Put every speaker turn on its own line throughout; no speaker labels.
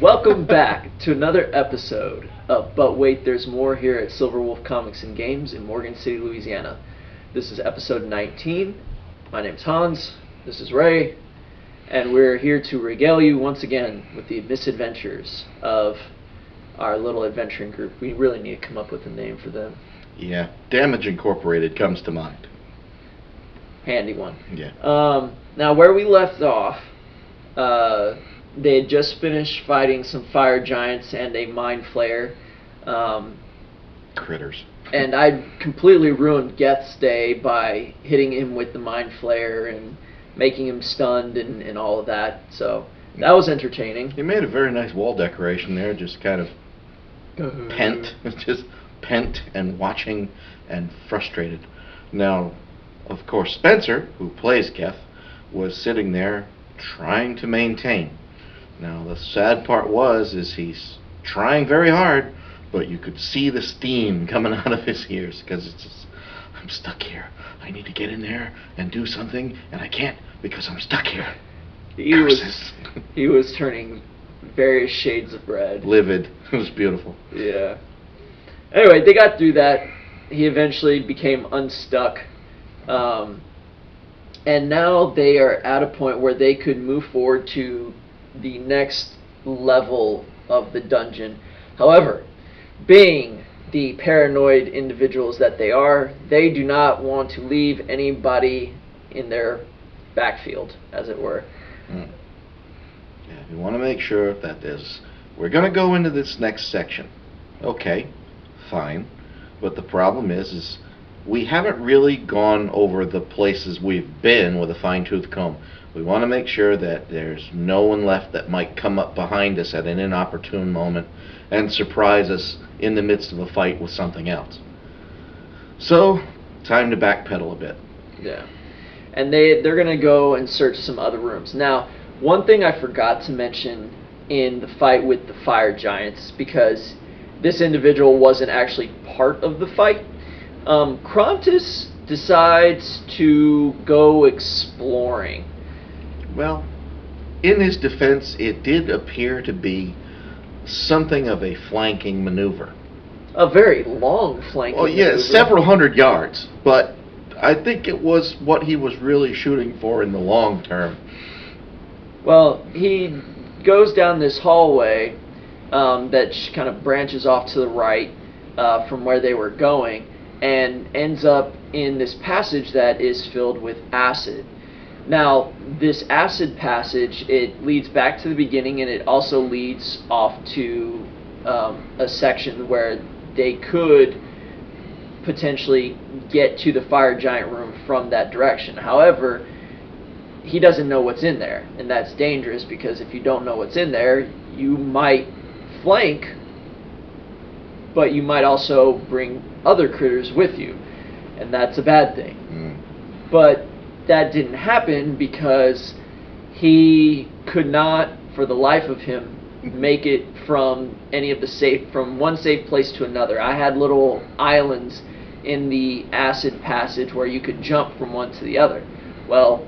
Welcome back to another episode of But Wait, There's More here at Silver Wolf Comics and Games in Morgan City, Louisiana. This is episode 19. My name's Hans, this is Ray, and we're here to regale you once again with the misadventures of our little adventuring group. We really need to come up with a name for them.
Yeah, Damage Incorporated comes to mind.
Handy one.
Yeah.
Now, where we left off, they had just finished fighting some fire giants and a mind flayer.
Critters.
And I completely ruined Geth's day by hitting him with the mind flayer and making him stunned and all of that. So that was entertaining.
You made a very nice wall decoration there, just kind of pent, just pent and watching and frustrated. Now, of course, Spencer, who plays Geth, was sitting there trying to maintain. Now, the sad part is he's trying very hard, but you could see the steam coming out of his ears because it's just, I'm stuck here. I need to get in there and do something, and I can't because I'm stuck here.
He was turning various shades of red.
Livid. It was beautiful.
Yeah. Anyway, they got through that. He eventually became unstuck. And now they are at a point where they could move forward to the next level of the dungeon. However, being the paranoid individuals that they are, they do not want to leave anybody in their backfield, as it were.
Yeah, we want to make sure that we're going to go into this next section. Okay, fine. But the problem is we haven't really gone over the places we've been with a fine-tooth comb. We want to make sure that there's no one left that might come up behind us at an inopportune moment and surprise us in the midst of a fight with something else. So, time to backpedal a bit.
Yeah. And they're going to go and search some other rooms. Now, one thing I forgot to mention in the fight with the fire giants, because this individual wasn't actually part of the fight, Krontis decides to go exploring.
Well, in his defense, it did appear to be something of a flanking maneuver.
A very long flanking maneuver.
Several hundred yards, but I think it was what he was really shooting for in the long term.
Well, he goes down this hallway that kind of branches off to the right from where they were going, and ends up in this passage that is filled with acid. Now, this acid passage, it leads back to the beginning, and it also leads off to a section where they could potentially get to the fire giant room from that direction. However, he doesn't know what's in there, and that's dangerous because if you don't know what's in there, you might flank, but you might also bring other critters with you, and that's a bad thing. But that didn't happen because he could not, for the life of him, make it from from one safe place to another. I had little islands in the acid passage where you could jump from one to the other. Well,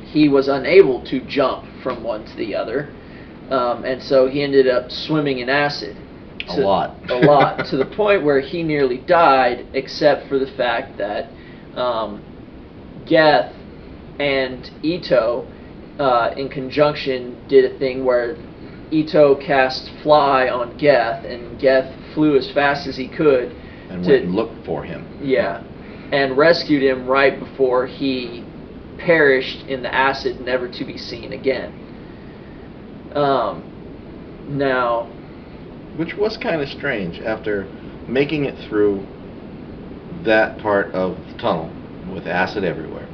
he was unable to jump from one to the other, and so he ended up swimming in acid.
A lot,
to the point where he nearly died, except for the fact that Geth and Ito, in conjunction, did a thing where Ito cast Fly on Geth, and Geth flew as fast as he could
and went and looked for him.
Yeah, and rescued him right before he perished in the acid, never to be seen again. Now,
which was kind of strange after making it through that part of the tunnel with acid everywhere,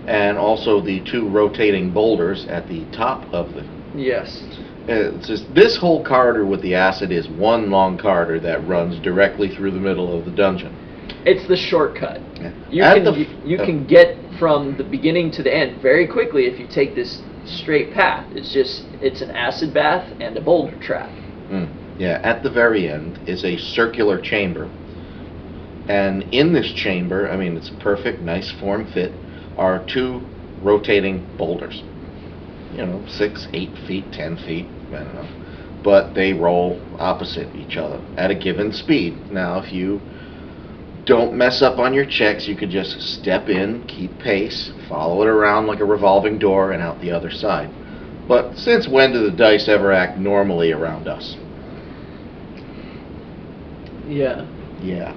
and also the two rotating boulders at the top of the...
Yes.
It's just, this whole corridor with the acid is one long corridor that runs directly through the middle of the dungeon.
It's the shortcut.
Yeah.
You can get from the beginning to the end very quickly if you take this straight path. It's an acid bath and a boulder trap.
Yeah, at the very end is a circular chamber. And in this chamber, I mean, it's a perfect, nice form fit, are two rotating boulders. You know, 6, 8 feet, 10 feet, I don't know. but they roll opposite each other at a given speed. Now, if you don't mess up on your checks, you could just step in, keep pace, follow it around like a revolving door, and out the other side. But since when do the dice ever act normally around us?
Yeah.
Yeah.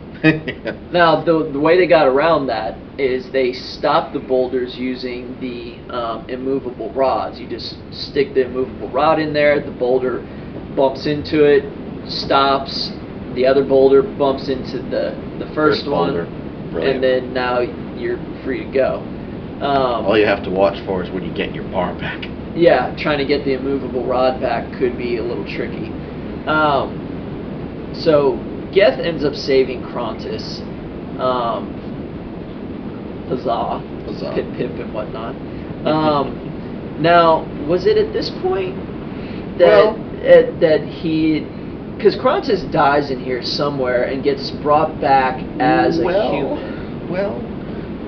Now, the way they got around that is they stopped the boulders using the immovable rods. You just stick the immovable rod in there, the boulder bumps into it, stops, the other boulder bumps into the first one,
boulder. Brilliant.
and then now you're free to go.
All you have to watch for is when you get your bar back.
Yeah, trying to get the immovable rod back could be a little tricky. So Geth ends up saving Krontis. Huzzah.
Huzzah.
Pip pip and whatnot. Now, was it at this point that that he... Because Krontis dies in here somewhere and gets brought back as a human.
Well,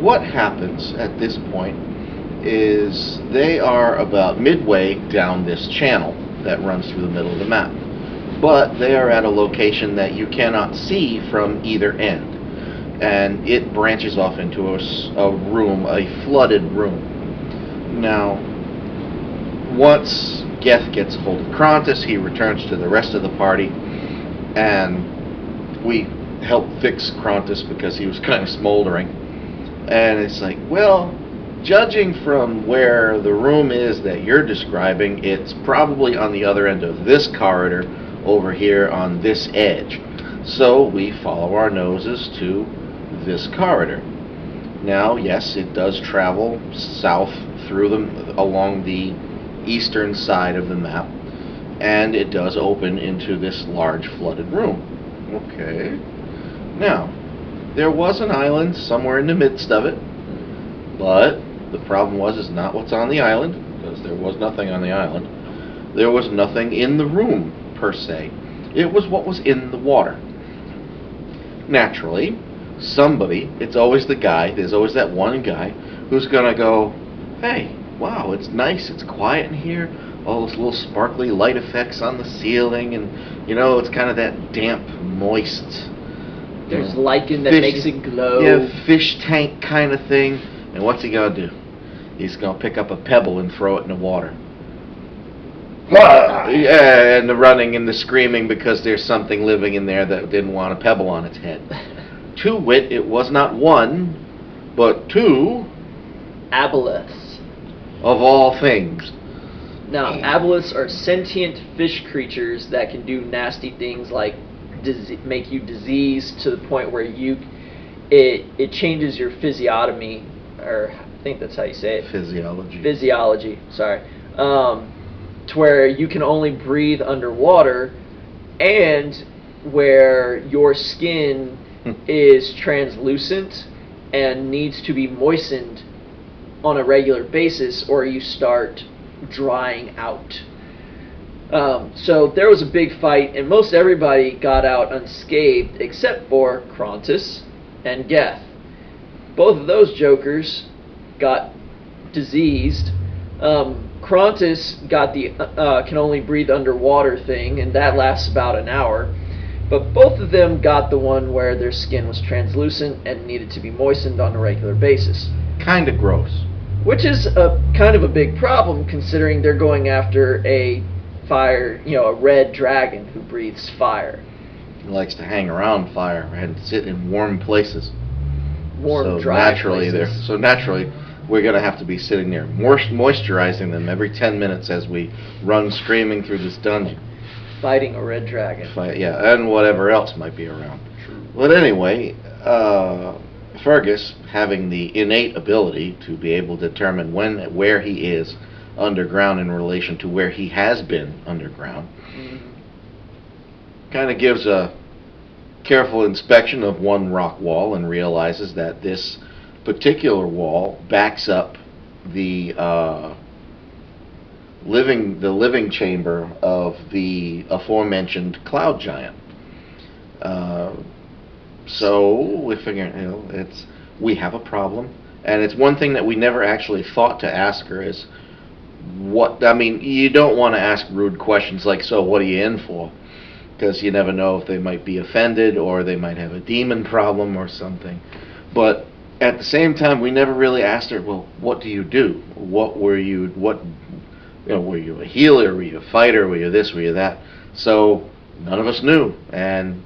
what happens at this point is they are about midway down this channel that runs through the middle of the map. But they are at a location that you cannot see from either end. And it branches off into a room, a flooded room. Now, once Geth gets a hold of Krontis, he returns to the rest of the party, and we help fix Krontis because he was kind of smoldering. And it's like, well, judging from where the room is that you're describing, it's probably on the other end of this corridor over here on this edge. So we follow our noses to this corridor. Now, yes, it does travel south through along the eastern side of the map, and it does open into this large flooded room. Okay. Now, there was an island somewhere in the midst of it, but the problem is not what's on the island, because there was nothing on the island. There was nothing in the room, per se. It was what was in the water. Naturally, somebody, it's always the guy, there's always that one guy, who's gonna go, hey, wow, it's nice, it's quiet in here, all those little sparkly light effects on the ceiling, and, you know, it's kind of that damp, moist...
There's lichen that makes it glow.
Yeah, fish tank kind of thing. And what's he gonna do? He's gonna pick up a pebble and throw it in the water. Yeah, and the running and the screaming because there's something living in there that didn't want a pebble on its head. To wit, it was not one, but two...
aboleths.
Of all things.
Now, aboleths are sentient fish creatures that can do nasty things like make you diseased to the point where it changes your physiognomy, or I think that's how you say it. Physiology, sorry. To where you can only breathe underwater, and where your skin is translucent and needs to be moistened on a regular basis, or you start drying out. So there was a big fight, and most everybody got out unscathed except for Krontis and Geth. Both of those jokers got diseased. Krontis got the can only breathe underwater thing, and that lasts about an hour. But both of them got the one where their skin was translucent and needed to be moistened on a regular basis.
Kind of gross.
Which is kind of a big problem, considering they're going after a fire, a red dragon who breathes fire.
He likes to hang around fire and sit in warm places.
Dry places.
So naturally, we're going to have to be sitting there moisturizing them every 10 minutes as we run screaming through this dungeon.
Fighting a red dragon.
Yeah, and whatever else might be around. True. But anyway, Fergus, having the innate ability to be able to determine where he is underground in relation to where he has been underground, kind of gives a careful inspection of one rock wall and realizes that this particular wall backs up the living chamber of the aforementioned cloud giant. So we figure, we have a problem, and it's one thing that we never actually thought to ask her is, what, I mean, you don't want to ask rude questions like, so what are you in for? Because you never know if they might be offended or they might have a demon problem or something. But at the same time, we never really asked her, well, what do you do? Were you a healer? Were you a fighter? Were you this? Were you that? So none of us knew. And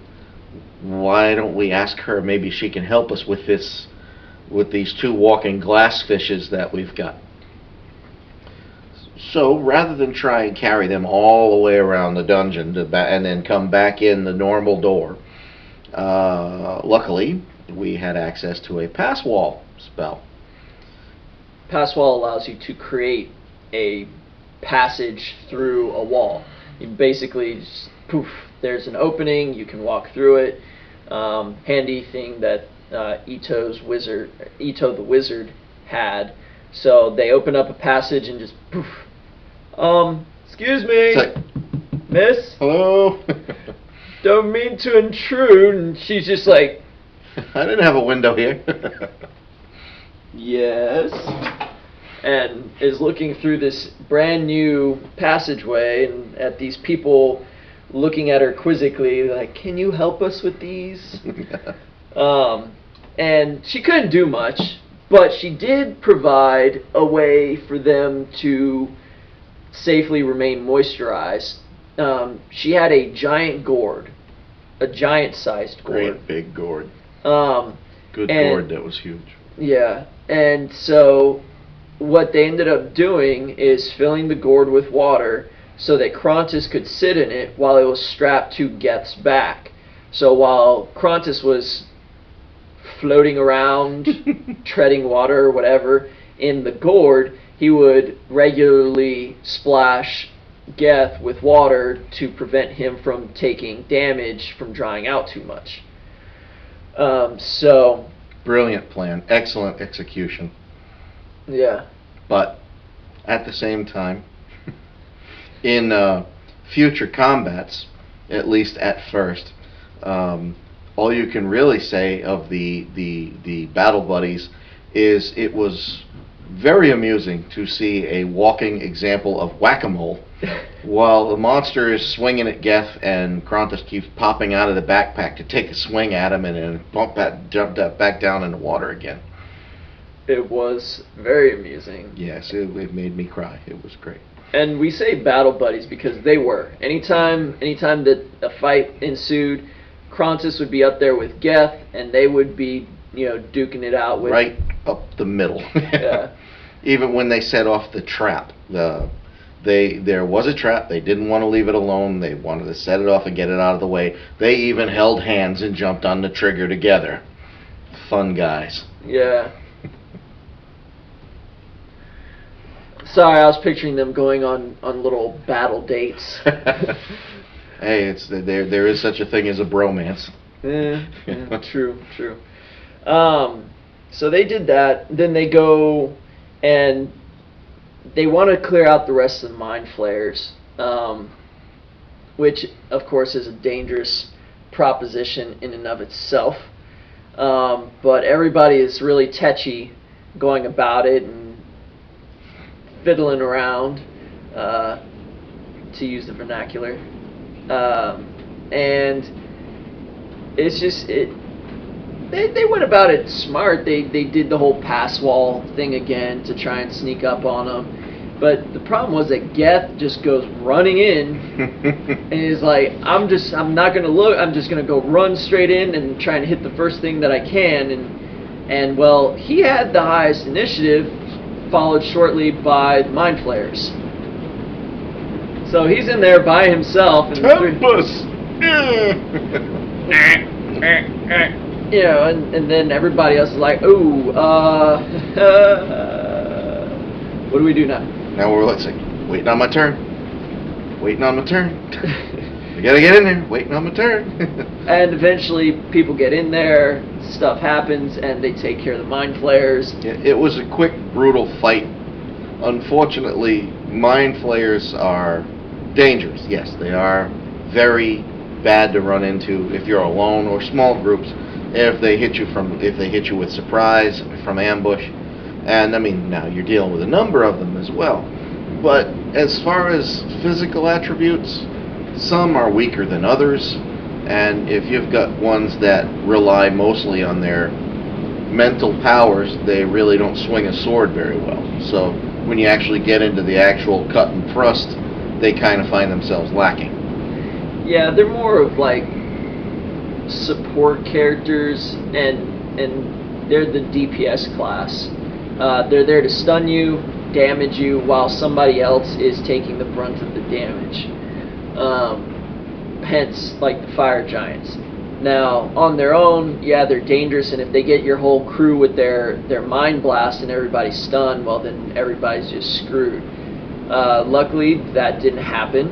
why don't we ask her? Maybe she can help us with this, with these two walking glass fishes that we've got. So rather than try and carry them all the way around the dungeon and then come back in the normal door, luckily we had access to a pass wall spell.
Pass wall allows you to create a passage through a wall. You basically just, poof, there's an opening, you can walk through it. Handy thing that Ito the wizard had. So they open up a passage and just poof. Excuse me,
Like,
miss?
hello?
Don't mean to intrude. And she's just like,
I didn't have a window here.
yes. And is looking through this brand new passageway and at these people looking at her quizzically, like, can you help us with these? And she couldn't do much, but she did provide a way for them to safely remain moisturized. She had a giant gourd, a giant-sized gourd.
Great big gourd. Good
and,
gourd that was huge.
Yeah, and so what they ended up doing is filling the gourd with water so that Krontis could sit in it while it was strapped to Geth's back. So while Krontis was floating around, treading water or whatever in the gourd, he would regularly splash Geth with water to prevent him from taking damage from drying out too much. So
Brilliant plan. Excellent execution.
yeah.
But at the same time, in future combats, at least at first, all you can really say of the battle buddies is it was very amusing to see a walking example of whack-a-mole while the monster is swinging at Geth and Krontis keeps popping out of the backpack to take a swing at him and then jump back down in the water again.
It was very amusing.
Yes, it made me cry. It was great.
And we say battle buddies because they were. Anytime that a fight ensued, Krontis would be up there with Geth, and they would be, duking it out with
Right up the middle.
Yeah.
Even when they set off the trap, there was a trap. They didn't want to leave it alone. They wanted to set it off and get it out of the way. They even held hands and jumped on the trigger together. Fun guys.
Yeah. Sorry, I was picturing them going on little battle dates.
Hey, there is such a thing as a bromance.
Yeah, true. So they did that. Then they go and they want to clear out the rest of the mind flayers, which of course is a dangerous proposition in and of itself. But everybody is really tetchy going about it and fiddling around, to use the vernacular, and it's just they went about it smart. They did the whole pass wall thing again to try and sneak up on them, but the problem was that Geth just goes running in and is like, I'm not gonna look. I'm just gonna go run straight in and try and hit the first thing that I can, and well, he had the highest initiative, followed shortly by the mind flayers. So he's in there by himself. And
Tempest!
And then everybody else is like, ooh, what do we do now?
Now we're waiting on my turn. Waiting on my turn. We gotta get in there. Waiting on my turn.
And eventually people get in there, stuff happens, and they take care of the mind flayers.
It was a quick, brutal fight. Unfortunately, mind flayers are dangerous. Yes, they are very bad to run into if you're alone or small groups. If they hit you with surprise from ambush, and I mean now you're dealing with a number of them as well. But as far as physical attributes, some are weaker than others, and if you've got ones that rely mostly on their mental powers, they really don't swing a sword very well. So when you actually get into the actual cut and thrust, they kind of find themselves lacking.
Yeah, they're more of like support characters, and they're the DPS class. They're there to stun you, damage you, while somebody else is taking the brunt of the damage. Hence, like the fire giants. Now, on their own, yeah, they're dangerous, and if they get your whole crew with their mind blast and everybody's stunned, well, then everybody's just screwed. Luckily, that didn't happen,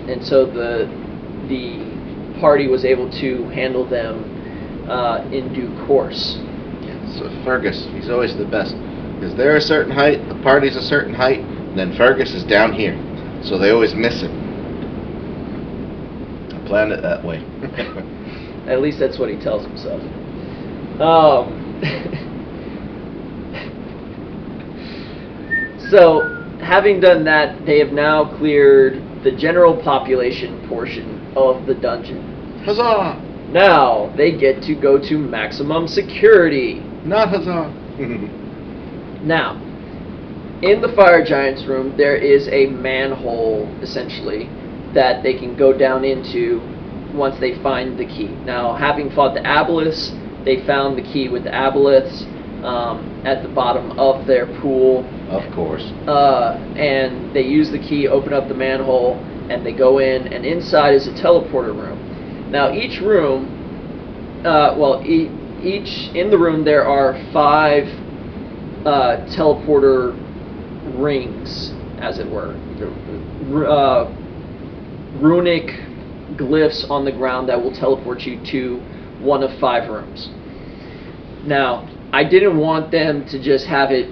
and so the party was able to handle them in due course.
Yeah, so Fergus, he's always the best. Because they're a certain height, the party's a certain height, and then Fergus is down here. So they always miss him. I planned it that way.
At least that's what he tells himself. So, having done that, they have now cleared the general population portion of the dungeon.
Huzzah!
Now, they get to go to maximum security.
Not huzzah!
Now, in the Fire Giants room, there is a manhole, essentially, that they can go down into once they find the key. Now, having fought the Aboleths, they found the key with the Aboleths at the bottom of their pool.
Of course.
And they use the key, open up the manhole, and they go in, and inside is a teleporter room. Now, each room, each in the room there are 5 teleporter rings, as it were. Runic glyphs on the ground that will teleport you to one of 5 rooms. Now, I didn't want them to just have it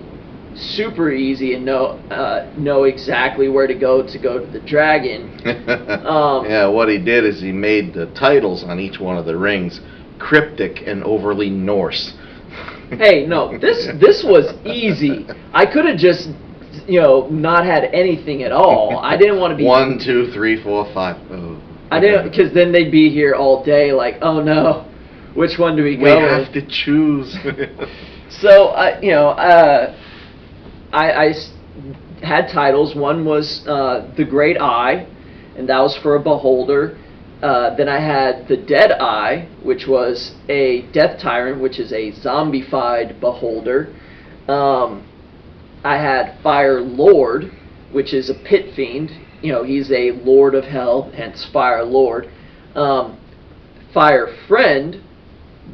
super easy and know exactly where to go to the dragon.
Yeah, what he did is he made the titles on each one of the rings cryptic and overly Norse.
Hey, no, this was easy. I could have just, not had anything at all. I didn't want to be
1, 2, 3, 4, 5. Oh.
I didn't, because then they'd be here all day. Like, oh no, which one do we go?
We have to choose.
So I had titles. One was the Great Eye, and that was for a beholder. Then I had the Dead Eye, which was a Death Tyrant, which is a zombified beholder. I had Fire Lord, which is a pit fiend. He's a Lord of Hell, hence Fire Lord. Fire Friend,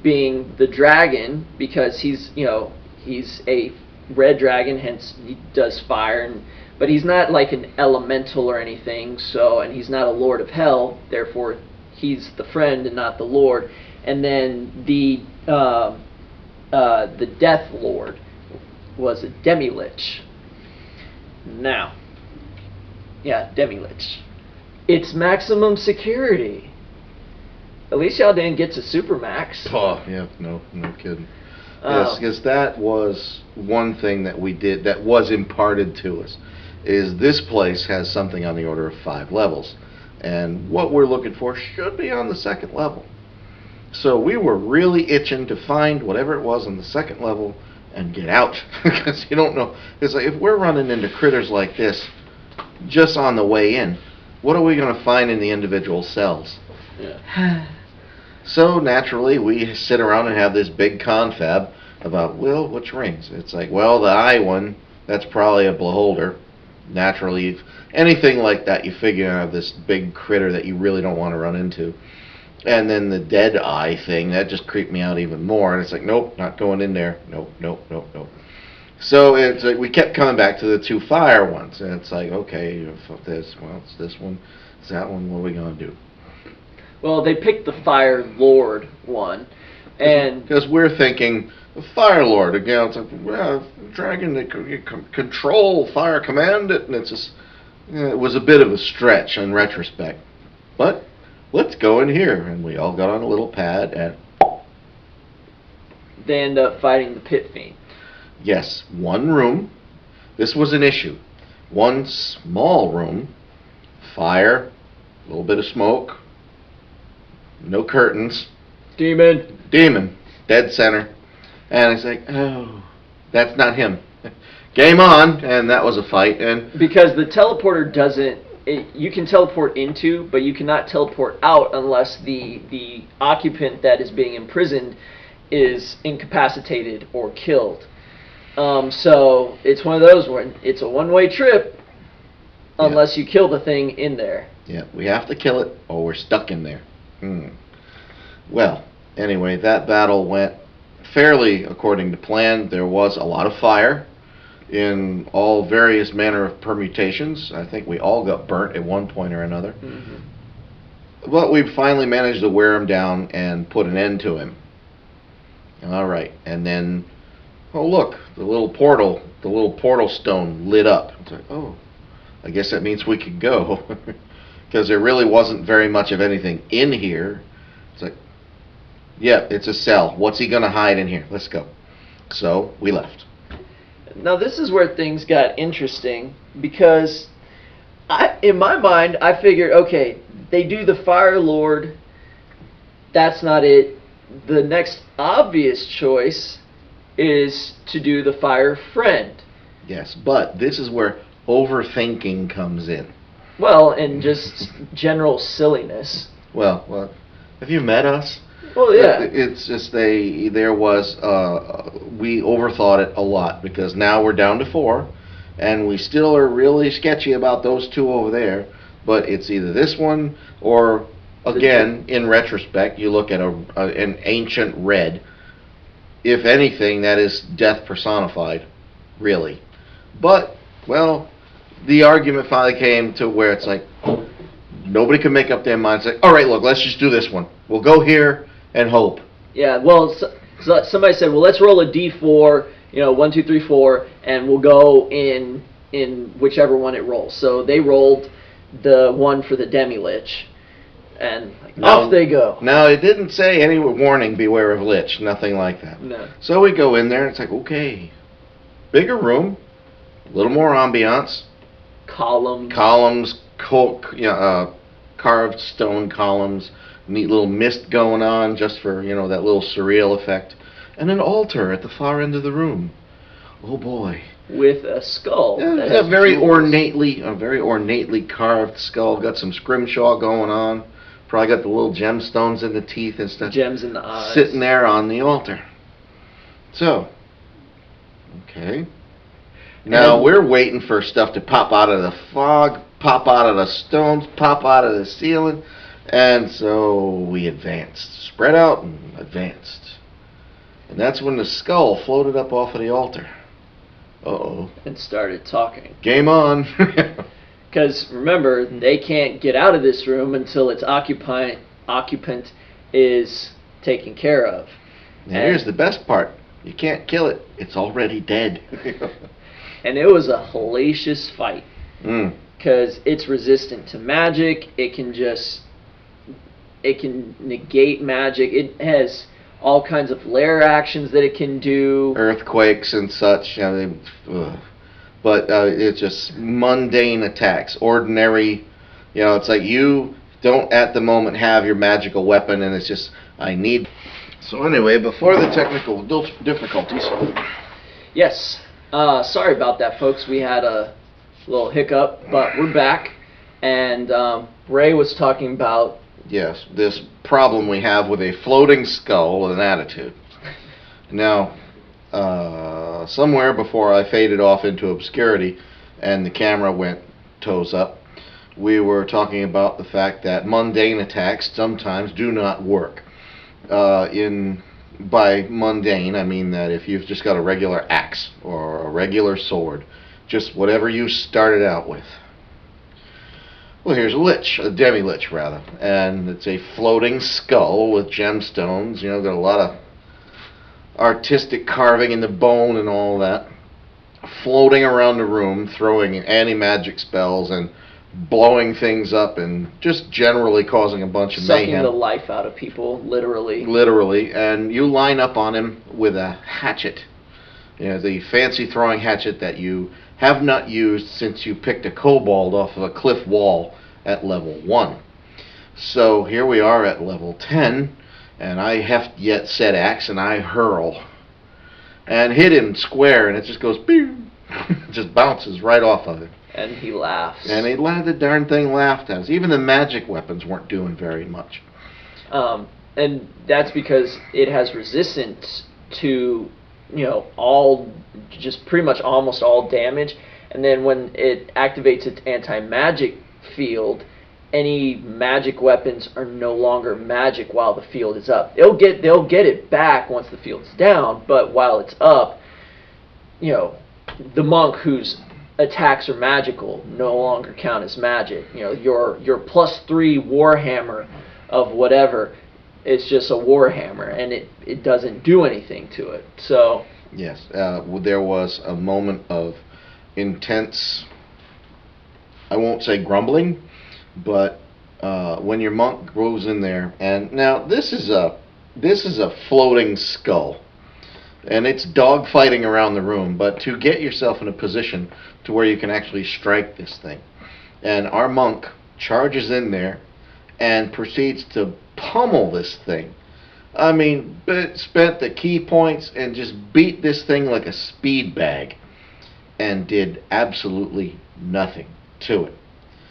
being the dragon, because he's a red dragon, hence he does fire, but he's not like an elemental or anything. So, and he's not a Lord of Hell, therefore he's the friend and not the Lord. And then the Death Lord was a Demi-Lich. Now, yeah, Demi-Lich. It's maximum security. At least y'all didn't get to Supermax.
Oh, yeah, no kidding. Yes, because that was one thing that we did that was imparted to us, is this place has something on the order of 5 levels. And what we're looking for should be on the 2nd level. So we were really itching to find whatever it was on the 2nd level and get out. Because you don't know. It's like if we're running into critters like this just on the way in, what are we going to find in the individual cells?
Yeah.
So naturally, we sit around and have this big confab about, well, which rings? It's like, well, the eye one, that's probably a beholder. Naturally, anything like that, you figure out this big critter that you really don't want to run into. And then the dead eye thing, that just creeped me out even more. And it's like, nope, not going in there. Nope. So it's like we kept coming back to the 2 fire ones. And it's like, okay, fuck this. Well, it's this one. It's that one. What are we going to do?
Well, they picked the Fire Lord one, and
because we're thinking the Fire Lord again. It's like, well, dragon that can control fire, command it, and it's just it was a bit of a stretch in retrospect. But let's go in here, and we all got on a little pad, and
they end up fighting the Pit Fiend.
Yes, one room. This was an issue one small room, fire, a little bit of smoke, no curtains. Demon, dead center. And it's like, oh, that's not him. Game on, and that was a fight. And
because the teleporter doesn't, you can teleport into, but you cannot teleport out unless the occupant that is being imprisoned is incapacitated or killed. So it's one of those where it's a one-way trip unless you kill the thing in there.
Yeah, we have to kill it or we're stuck in there. Well, anyway, that battle went fairly according to plan. There was a lot of fire in all various manner of permutations. I think we all got burnt at one point or another. But we finally managed to wear him down and put an end to him. All right, and then, oh look, the little portal stone lit up. It's like, oh, I guess that means we could go. Because there really wasn't very much of anything in here. It's like, yeah, it's a cell. What's he going to hide in here? Let's go. So we left.
Now this is where things got interesting, because in my mind, I figured, okay, they do the Fire Lord. That's not it. The next obvious choice is to do the Fire Friend.
Yes, but this is where overthinking comes in.
Well, and just general silliness.
Well, have you met us?
Well, yeah.
It's just we overthought it a lot, because now we're down to 4, and we still are really sketchy about those 2 over there. But it's either this one or, again, in retrospect, you look at an ancient red. If anything, that is death personified, really. But, well, the argument finally came to where it's like, nobody could make up their minds. Like, all right, look, let's just do this one. We'll go here and hope.
Yeah, well, so somebody said, well, let's roll a d4, 1, 2, 3, 4, and we'll go in whichever one it rolls. So they rolled the one for the Demi-Lich, and off they go.
Now, it didn't say any warning, beware of Lich, nothing like that.
No.
So we go in there, and it's like, okay, bigger room, a little more ambiance.
Columns,
carved stone columns, neat little mist going on just for, that little surreal effect. And an altar at the far end of the room. Oh boy.
With a skull.
Yeah, a very ornately carved skull. Got some scrimshaw going on. Probably got the little gemstones in the teeth and stuff.
Gems in the eyes.
Sitting there on the altar. So, okay. Now we're waiting for stuff to pop out of the fog, pop out of the stones, pop out of the ceiling. And so we advanced. Spread out and advanced. And that's when the skull floated up off of the altar. Uh-oh.
And started talking.
Game on.
Because remember, they can't get out of this room until its occupant is taken care of.
Now here's the best part. You can't kill it. It's already dead.
And it was a hellacious fight. Because it's resistant to magic. It can negate magic. It has all kinds of lair actions that it can do.
Earthquakes and such. But it's just mundane attacks. Ordinary, it's like you don't at the moment have your magical weapon, and it's just, I need. So anyway, before the technical difficulties.
Yes. Sorry about that, folks. We had a little hiccup, but we're back. And Ray was talking about...
Yes, this problem we have with a floating skull with an attitude. Now, somewhere before I faded off into obscurity and the camera went toes up, we were talking about the fact that mundane attacks sometimes do not work. By mundane, I mean that if you've just got a regular axe or a regular sword, just whatever you started out with. Well, here's a lich, a demi-lich rather, and it's a floating skull with gemstones. Got a lot of artistic carving in the bone and all that, floating around the room, throwing anti-magic spells and blowing things up and just generally causing a bunch of mayhem.
Sucking the life out of people, literally.
Literally, and you line up on him with a hatchet. The fancy throwing hatchet that you have not used since you picked a kobold off of a cliff wall at level 1. So here we are at level 10, and I heft yet said axe, and I hurl. And hit him square, and it just goes, boom, just bounces right off of him.
And he laughs.
And the darn thing laughed at us. Even the magic weapons weren't doing very much.
And that's because it has resistance to, all, just pretty much almost all damage. And then when it activates its anti-magic field, any magic weapons are no longer magic while the field is up. They'll get it back once the field's down, but while it's up, the monk whose attacks are magical no longer count as magic. Your +3 warhammer of whatever is just a warhammer, and it doesn't do anything to it. So
yes, there was a moment of intense, I won't say grumbling, but when your monk goes in there, and now this is a floating skull, and it's dogfighting around the room, but to get yourself in a position to where you can actually strike this thing, and our monk charges in there and proceeds to pummel this thing. I mean, spent the key points and just beat this thing like a speed bag, and did absolutely nothing to it.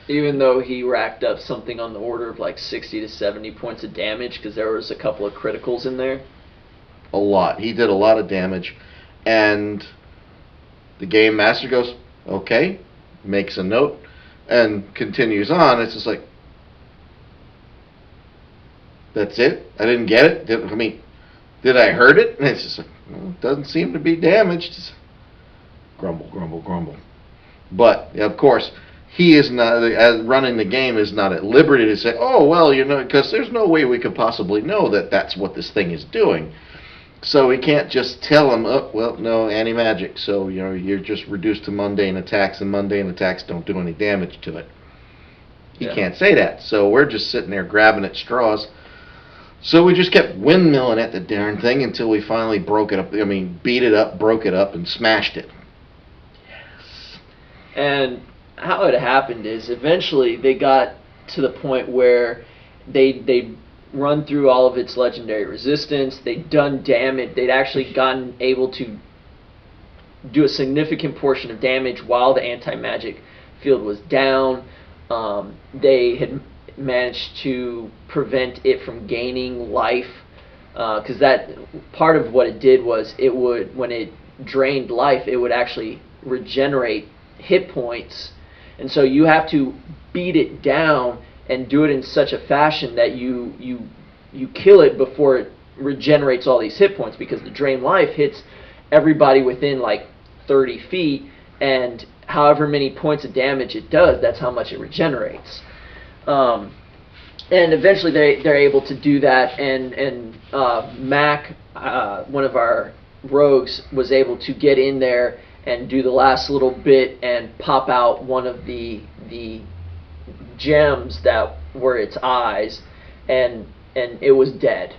Even though he racked up something on the order of like 60 to 70 points of damage, because there was a couple of criticals in there.
A lot. He did a lot of damage, and the game master goes, okay, makes a note, and continues on. It's just like, that's it? I didn't get it? Did I hurt it? And it's just like, well, it doesn't seem to be damaged. Just grumble, grumble, grumble. But, of course, he is not, as running the game, is not at liberty to say, oh, well, because there's no way we could possibly know that that's what this thing is doing. So we can't just tell him, oh, well, no, anti-magic, so, you're just reduced to mundane attacks, and mundane attacks don't do any damage to it. He can't say that, so we're just sitting there grabbing at straws. So we just kept windmilling at the darn thing until we finally broke it up. Beat it up, broke it up, and smashed it.
Yes. And how it happened is eventually they got to the point where they'd run through all of its legendary resistance. They'd done damage. They'd actually gotten able to do a significant portion of damage while the anti-magic field was down. They had managed to prevent it from gaining life, because that part of what it did was it would, when it drained life, it would actually regenerate hit points, and so you have to beat it down and do it in such a fashion that you kill it before it regenerates all these hit points, because the drain life hits everybody within like 30 feet, and however many points of damage it does, that's how much it regenerates. And eventually they're able to do that, and Mac, one of our rogues, was able to get in there and do the last little bit and pop out one of the gems that were its eyes, and it was dead.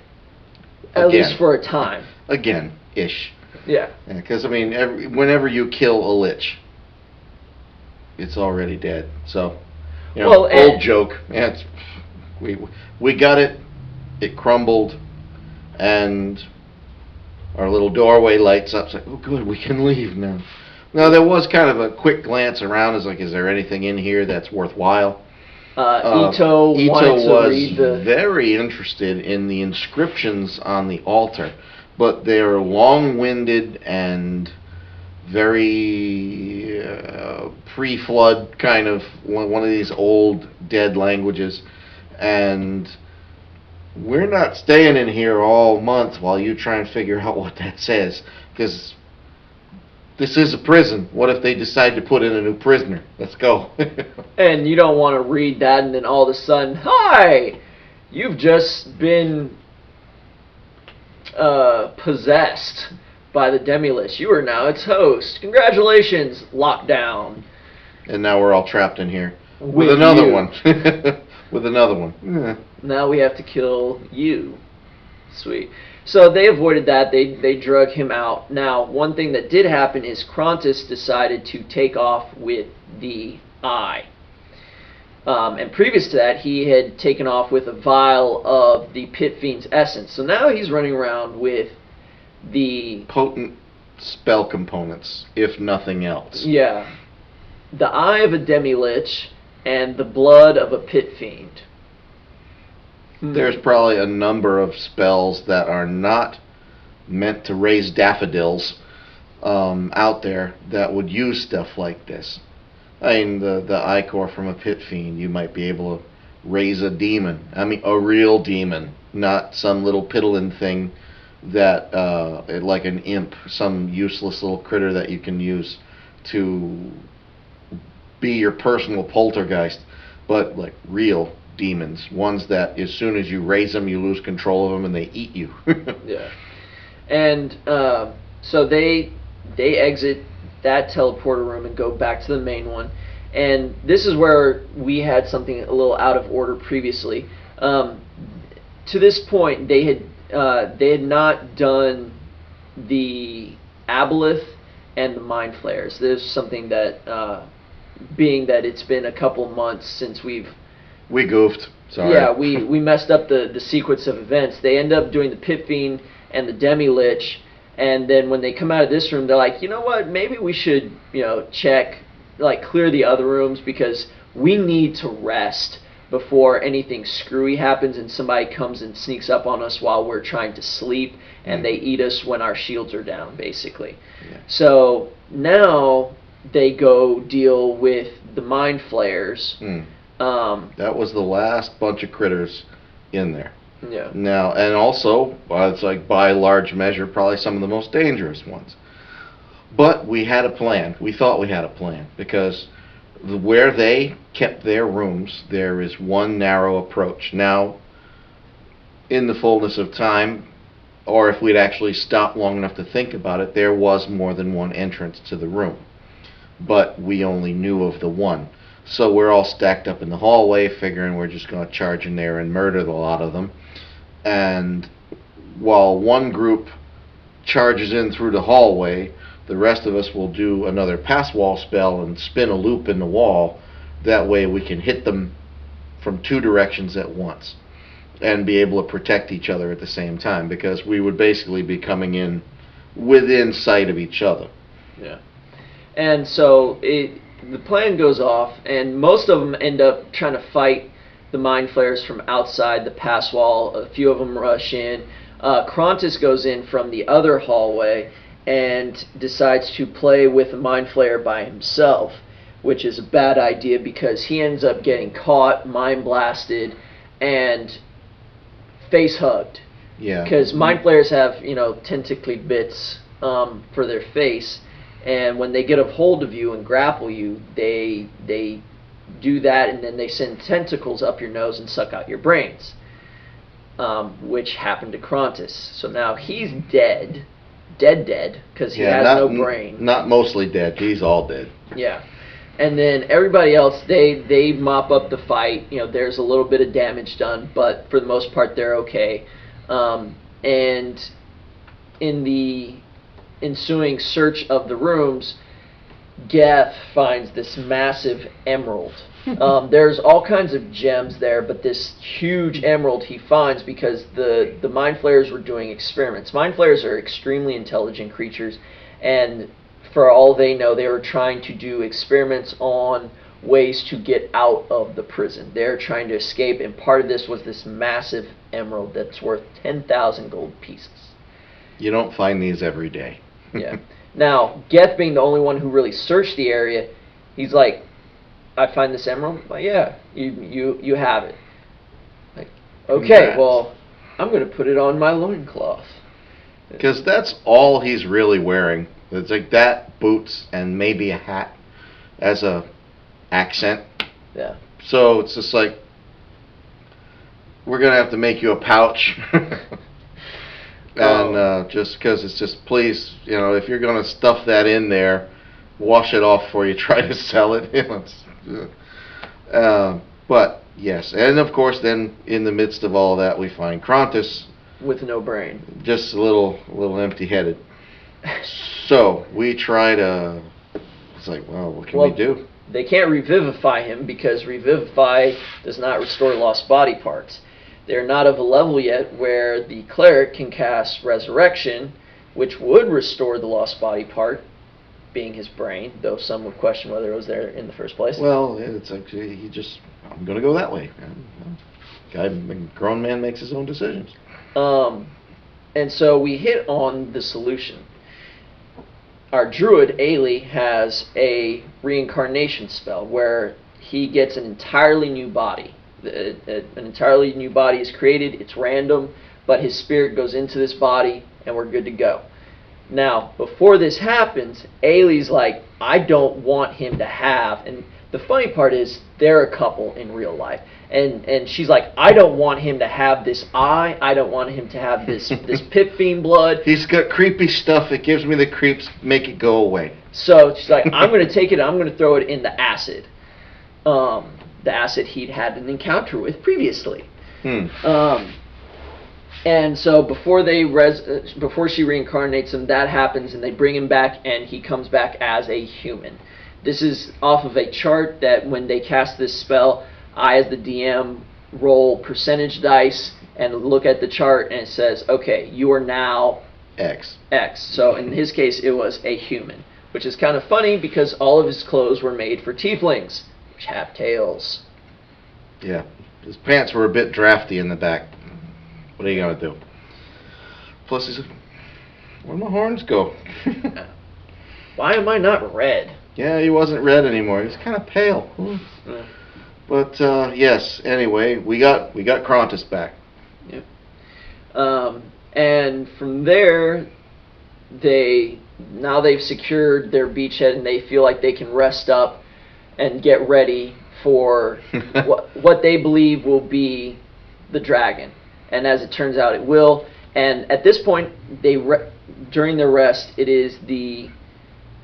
At least for a time.
Again, ish.
Yeah.
Because, whenever you kill a lich, it's already dead. So, old joke. Yeah, we got it. It crumbled, and our little doorway lights up. It's like, oh, good, we can leave now. Now, there was kind of a quick glance around. It's like, is there anything in here that's worthwhile?
Ito
was very interested in the inscriptions on the altar, but they're long-winded and very pre-flood kind of one of these old dead languages, and we're not staying in here all month while you try and figure out what that says, because this is a prison. What if they decide to put in a new prisoner? Let's go.
And you don't want to read that and then all of a sudden, hi, you've just been possessed by the Demilich. You are now its host. Congratulations, lockdown.
And now we're all trapped in here with another one. With another one.
Now we have to kill you. Sweet. So they avoided that. They drug him out. Now, one thing that did happen is Krontis decided to take off with the eye. And previous to that, he had taken off with a vial of the Pit Fiend's essence. So now he's running around with the
potent spell components, if nothing else.
Yeah. The eye of a demi-lich and the blood of a Pit Fiend.
There's probably a number of spells that are not meant to raise daffodils out there that would use stuff like this. I mean, the ichor from a Pit Fiend, you might be able to raise a demon. I mean, a real demon, not some little piddling thing that, like an imp, some useless little critter that you can use to be your personal poltergeist, but like real demons, ones that as soon as you raise them, you lose control of them and they eat you.
Yeah. And so they exit that teleporter room and go back to the main one. And this is where we had something a little out of order previously. To this point, they had not done the aboleth and the mind flayers. There's something that, being that it's been a couple months since we
goofed. Sorry.
Yeah, we messed up the sequence of events. They end up doing the Pit Fiend and the Demi-Lich, and then when they come out of this room, they're like, you know what, maybe we should, check, like, clear the other rooms, because we need to rest before anything screwy happens and somebody comes and sneaks up on us while we're trying to sleep, and they eat us when our shields are down, basically. Yeah. So now they go deal with the Mind Flayers.
That was the last bunch of critters in there.
Yeah.
Now, and also, it's like by large measure, probably some of the most dangerous ones. But we had a plan. We thought we had a plan, because where they kept their rooms, there is one narrow approach. Now, in the fullness of time, or if we'd actually stopped long enough to think about it, there was more than one entrance to the room. But we only knew of the one. So we're all stacked up in the hallway, figuring we're just going to charge in there and murder a lot of them. And while one group charges in through the hallway, the rest of us will do another pass wall spell and spin a loop in the wall. That way we can hit them from two directions at once and be able to protect each other at the same time, because we would basically be coming in within sight of each other.
Yeah. And so the plan goes off, and most of them end up trying to fight the Mind Flayers from outside the pass wall. A few of them rush in. Krontis goes in from the other hallway and decides to play with the Mind Flayer by himself, which is a bad idea because he ends up getting caught, mind blasted, and face hugged.
Yeah.
Because Mind Flayers have, tentacly bits for their face. And when they get a hold of you and grapple you, they do that, and then they send tentacles up your nose and suck out your brains, which happened to Krontis. So now he's dead, because he has no brain.
Not mostly dead. He's all dead.
Yeah. And then everybody else, they mop up the fight. There's a little bit of damage done, but for the most part, they're okay. And in the ensuing search of the rooms, Geth finds this massive emerald. There's all kinds of gems there, but this huge emerald he finds because the Mind Flayers were doing experiments. Mind Flayers are extremely intelligent creatures, and for all they know, they were trying to do experiments on ways to get out of the prison. They're trying to escape, and part of this was this massive emerald that's worth 10,000 gold pieces.
You don't find these every day.
Yeah. Now, Geth being the only one who really searched the area, he's like, I find this emerald? Like, yeah, you have it. Like, okay, well, I'm going to put it on my loincloth.
Because that's all he's really wearing. It's like that, boots, and maybe a hat as a accent.
Yeah.
So it's just like, we're going to have to make you a pouch. And just because it's just, please, if you're going to stuff that in there, wash it off before you try to sell it. But yes, and of course then in the midst of all that we find Krontis
with no brain.
Just a little empty-headed. So we try to. It's like, well, what can we do?
They can't revivify him because revivify does not restore lost body parts. They're not of a level yet where the cleric can cast resurrection, which would restore the lost body part, being his brain, though some would question whether it was there in the first place.
Well, it's like I'm going to go that way. A grown man makes his own decisions.
And so we hit on the solution. Our druid, Ailey, has a reincarnation spell where he gets an entirely new body. An entirely new body is created, it's random, but his spirit goes into this body, and we're good to go. Now, before this happens, Ailey's like, I don't want him to have, and the funny part is, they're a couple in real life, and she's like, I don't want him to have this eye, I don't want him to have this pit fiend blood.
He's got creepy stuff, it gives me the creeps, make it go away.
So she's like, I'm going to take it, I'm going to throw it in the acid. The acid he'd had an encounter with previously. And so before she reincarnates him, that happens, and they bring him back, and he comes back as a human. This is off of a chart that when they cast this spell, I, as the DM, roll percentage dice and look at the chart, and it says, okay, you are now
X.
So in his case, it was a human, which is kind of funny because all of his clothes were made for tieflings, which have tails.
Yeah, his pants were a bit drafty in the back. What are you going to do? Plus, he said, where'd my horns go?
Why am I not red?
Yeah, he wasn't red anymore. He was kind of pale. But, yes, anyway, we got Krontis back.
Yep. And from there, they've secured their beachhead, and they feel like they can rest up and get ready for what they believe will be the dragon. And as it turns out, it will. And at this point, during their rest, it is the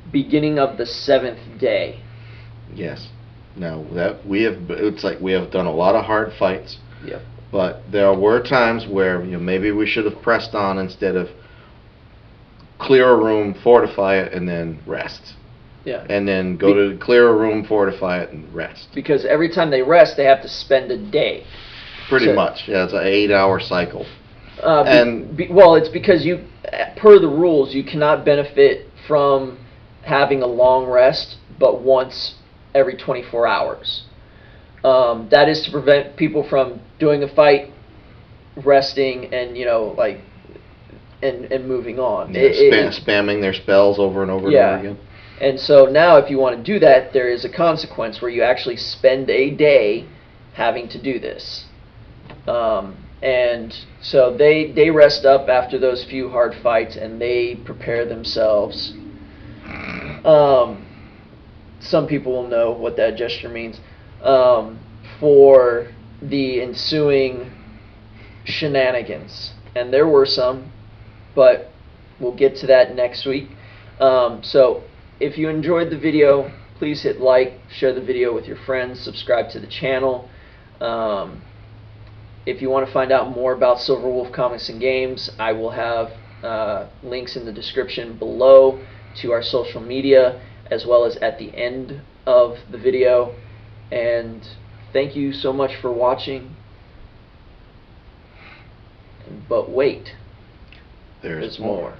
beginning of the 7th day.
Yes. Now it's like we have done a lot of hard fights.
Yep.
But there were times where maybe we should have pressed on instead of clear a room, fortify it, and then rest.
Yeah.
And then go to clear a room, fortify it, and rest.
Because every time they rest, they have to spend a day.
Pretty much. Yeah, it's an 8-hour cycle.
It's because per the rules, you cannot benefit from having a long rest, but once every 24 hours. That is to prevent people from doing a fight, resting, and and moving on.
Yeah, spamming their spells over and over and over again.
And so now, if you want to do that, there is a consequence where you actually spend a day having to do this. And so they rest up after those few hard fights, and they prepare themselves. Some people will know what that gesture means. For the ensuing shenanigans. And there were some, but we'll get to that next week. So if you enjoyed the video, please hit like, share the video with your friends, subscribe to the channel. If you want to find out more about Silver Wolf Comics and Games, I will have links in the description below to our social media, as well as at the end of the video. And thank you so much for watching. But wait, there's more.